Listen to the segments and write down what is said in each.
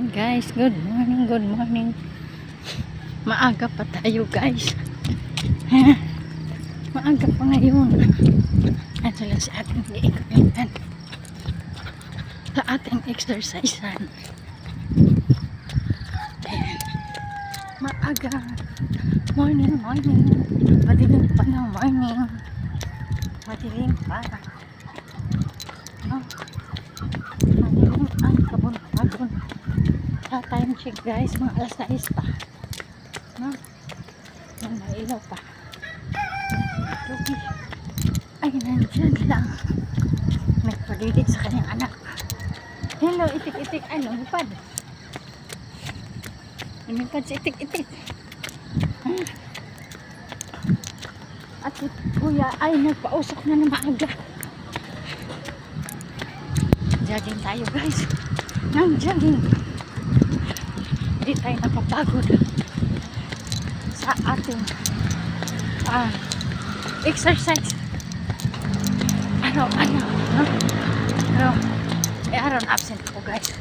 Ayan guys, good morning, good morning. Maaga pa tayo guys. Maaga pa ngayon. Ano lang sa ating iikot sa ating exercisean. Ayan. Maaga. Morning, morning. Madilim pa ng morning. Madilim pa. No? Madilim ang kabon-kabon. Sa time check guys, mga alas 6 pa. No? May ilaw pa. Ay, nandyan lang. Nagpalilit sa kanyang anak. Hello, itik-itik. Ay, lumipad. Lumipad sa itik-itik. At si kuya ay nagpausok na na maaga. Jogging tayo guys. Nang jogging. Hindi tayo napapagod sa ating exercise. Araw-araw. No? Pero, araw na absent ako guys.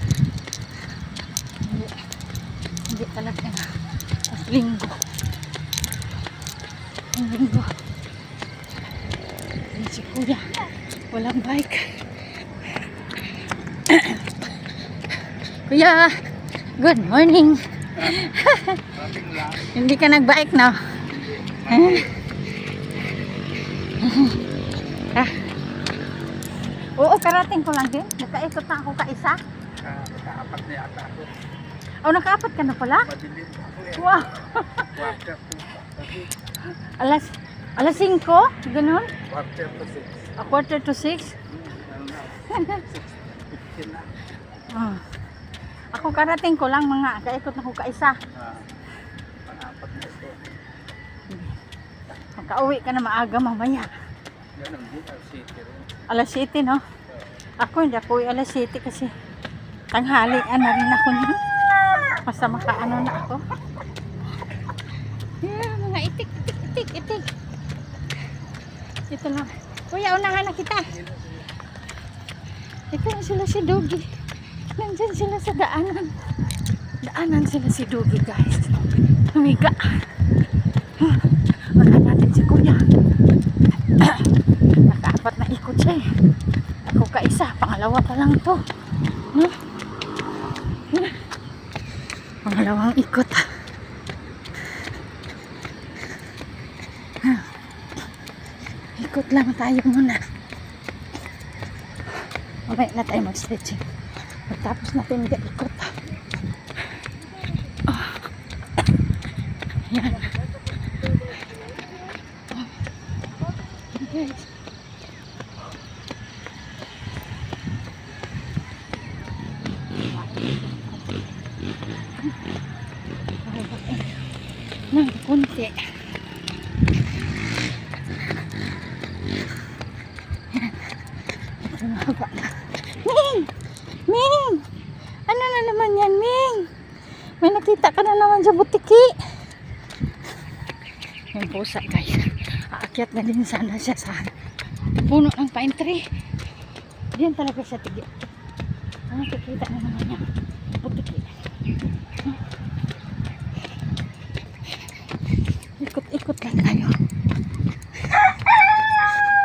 Hindi talaga na. Linggo. Linggo. Yan si kuya. Walang bike. Kuya, good morning. Hindi ka nag-bike na. Oo, karating ko lang din. Nakaikot na ako kaisa. Nakaapat na yata ako. Oh, nakaapat ka na pala? Madilim ako eh. Wow. Alas 5? Ganun? Quarter to 6. 1/4 to 6? Ano na? 6:15 na. Ako karating ko lang mga. Kaikot na ko kaisa. Pang-apat na ito. Makauwi ka na maaga mamaya. Ganun din, city rin. Alas 7, no? Ako hindi ako uwi alas 7 kasi tanghalian na rin ako niya. Basta makaano na ako. Yeah, mga itik. Ito lang. Kuya, unahan na kita. Ito na sila si Doggy. Nandyan sila sa daanan. Daanan sila si Doggy, guys. Humiga. Unahan natin si Kuya. Nakaapat na ikot siya eh. Ako kaisa. Pangalawa pa lang to. No? Pangalawang ikot. Ikot lang tayo muna. Mamaya na tayo mag-stretching. Tapos natin ikot. Yan. Guys. Nang kunti. Mahaba na. Ming! Ano na naman yan, Ming? May nakita ka na naman sa butiki. Yung pusa, guys. Aakyat na din sana siya sa puno ng pine tree. Diyan talaga siya tigil. Nakikita na naman niya. Butiki. Ikot-ikot lang tayo.